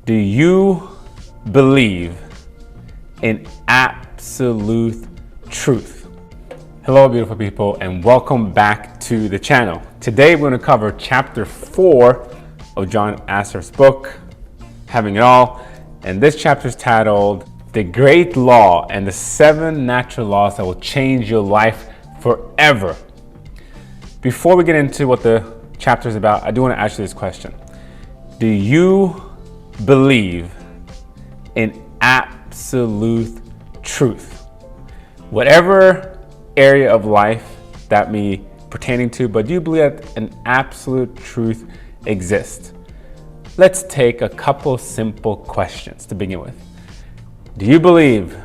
Do you believe in absolute truth? Hello, beautiful people, and welcome back to the channel. Today, we're going to cover chapter 4 of John Assaraf's book, Having It All. And this chapter is titled, The Great Law and the 7 Natural Laws That Will Change Your Life Forever. Before we get into what the chapter is about, I do want to ask you this question. Do you believe in absolute truth? Whatever area of life that may be pertaining to, but do you believe that an absolute truth exists? Let's take a couple simple questions to begin with. Do you believe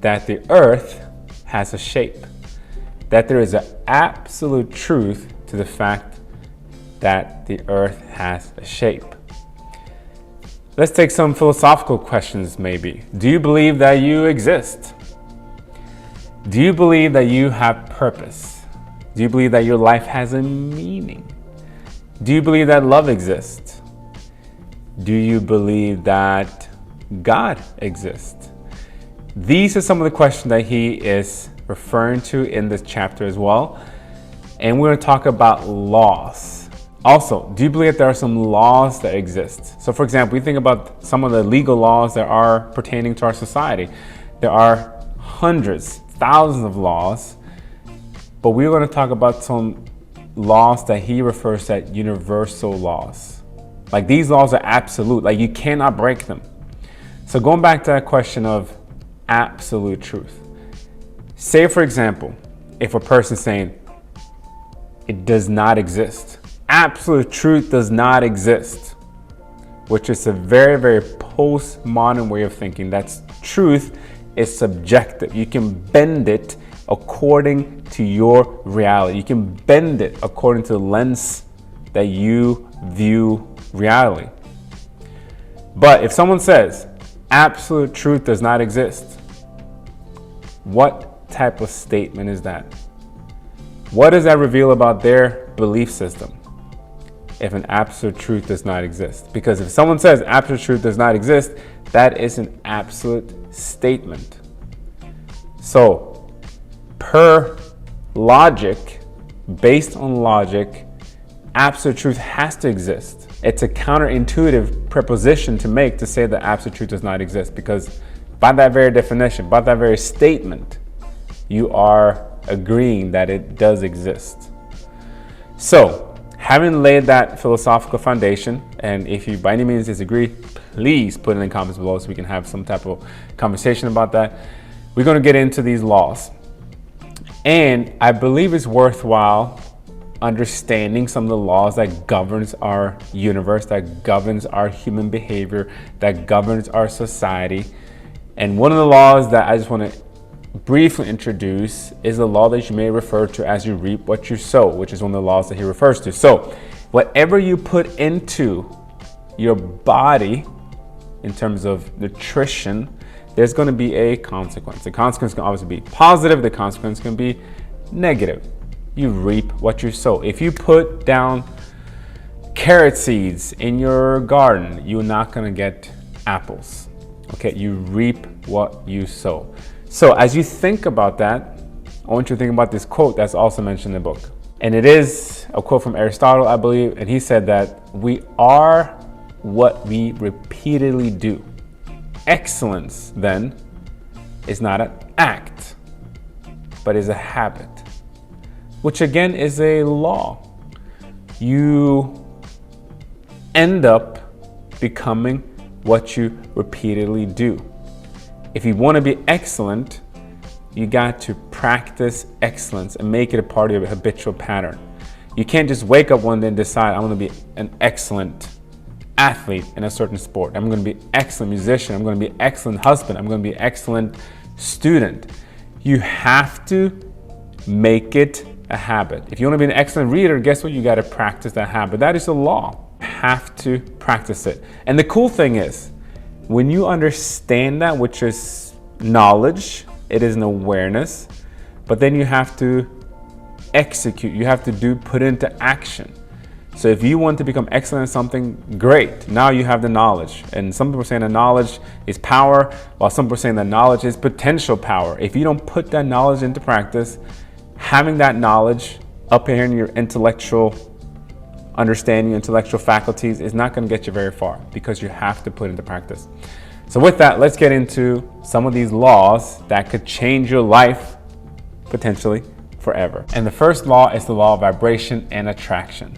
that the earth has a shape? That there is an absolute truth to the fact that the earth has a shape? Let's take some philosophical questions maybe. Do you believe that you exist? Do you believe that you have purpose? Do you believe that your life has a meaning? Do you believe that love exists? Do you believe that God exists? These are some of the questions that he is referring to in this chapter as well. And we're going to talk about laws. Also, do you believe that there are some laws that exist? So for example, we think about some of the legal laws that are pertaining to our society. There are hundreds, thousands of laws, but we're going to talk about some laws that he refers to as universal laws. Like these laws are absolute, like you cannot break them. So going back to that question of absolute truth. Say for example, if a person's saying it does not exist, absolute truth does not exist, which is a very, very postmodern way of thinking. That's truth is subjective. You can bend it according to your reality. You can bend it according to the lens that you view reality. But if someone says absolute truth does not exist, what type of statement is that? What does that reveal about their belief system if an absolute truth does not exist? Because if someone says absolute truth does not exist, that is an absolute statement. So, per logic, based on logic, absolute truth has to exist. It's a counterintuitive proposition to make to say that absolute truth does not exist, because by that very definition, by that very statement, you are agreeing that it does exist. So, having laid that philosophical foundation, and if you by any means disagree, please put it in the comments below so we can have some type of conversation about that. We're going to get into these laws. And I believe it's worthwhile understanding some of the laws that governs our universe, that governs our human behavior, that governs our society. And one of the laws that I just want to briefly introduce is a law that you may refer to as you reap what you sow, which is one of the laws that he refers to. So whatever you put into your body in terms of nutrition, there's going to be a consequence. The consequence can obviously be positive. The consequence can be negative. You reap what you sow. If you put down carrot seeds in your garden, you're not going to get apples. Okay, you reap what you sow. So as you think about that, I want you to think about this quote that's also mentioned in the book. And it is a quote from Aristotle, I believe. And he said that we are what we repeatedly do. Excellence, then, is not an act, but is a habit, which again is a law. You end up becoming what you repeatedly do. If you want to be excellent, you got to practice excellence and make it a part of your habitual pattern. You can't just wake up one day and decide, I'm going to be an excellent athlete in a certain sport. I'm going to be an excellent musician. I'm going to be an excellent husband. I'm going to be an excellent student. You have to make it a habit. If you want to be an excellent reader, guess what? You got to practice that habit. That is a law. You have to practice it. And the cool thing is, when you understand that, which is knowledge, it is an awareness, but then you have to execute, you have to put into action. So if you want to become excellent at something, great. Now you have the knowledge. And some people are saying that knowledge is power, while some people are saying that knowledge is potential power. If you don't put that knowledge into practice, having that knowledge up here in your intellectual understanding, intellectual faculties is not going to get you very far, because you have to put into practice. So with that, let's get into some of these laws that could change your life potentially forever. And the first law is the law of vibration and attraction.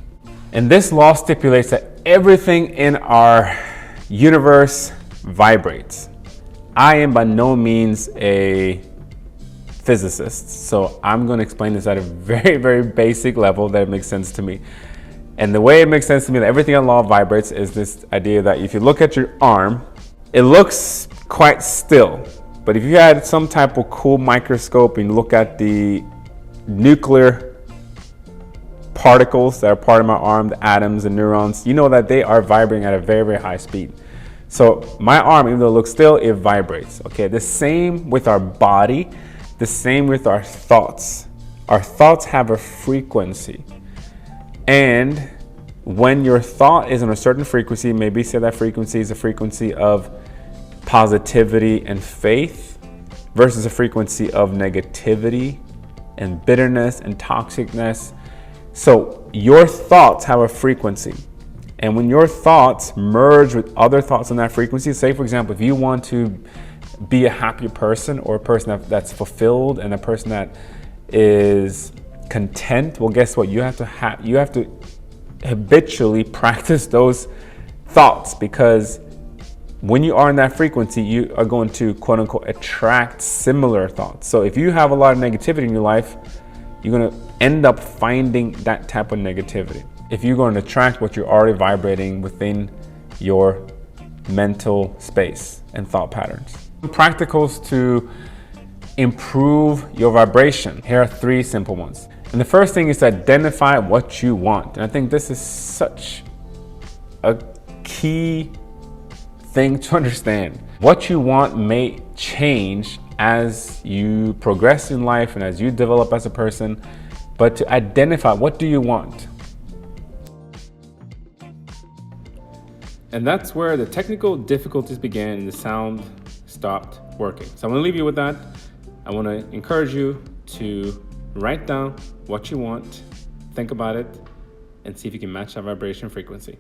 And this law stipulates that everything in our universe vibrates. I am by no means a physicist, so I'm going to explain this at a very, very basic level that it makes sense to me. And the way it makes sense to me that everything in law vibrates is this idea that if you look at your arm, it looks quite still. But if you had some type of cool microscope and look at the nuclear particles that are part of my arm, the atoms and neurons, you know that they are vibrating at a very, very high speed. So my arm, even though it looks still, it vibrates. Okay, the same with our body, the same with our thoughts. Our thoughts have a frequency. And when your thought is on a certain frequency, maybe say that frequency is a frequency of positivity and faith versus a frequency of negativity and bitterness and toxicness. So your thoughts have a frequency. And when your thoughts merge with other thoughts on that frequency, say for example, if you want to be a happier person, or a person that's fulfilled and a person that is content, well, guess what? You have to habitually practice those thoughts, because when you are in that frequency, you are going to quote unquote attract similar thoughts. So if you have a lot of negativity in your life, you're going to end up finding that type of negativity. If you're going to attract what you're already vibrating within your mental space and thought patterns. Practicals to improve your vibration. Here are 3 simple ones. And the first thing is to identify what you want. And I think this is such a key thing to understand. What you want may change as you progress in life and as you develop as a person, but to identify, what do you want? And that's where the technical difficulties began and the sound stopped working. So I'm gonna leave you with that. I wanna encourage you to write down what you want, think about it, and see if you can match that vibration frequency.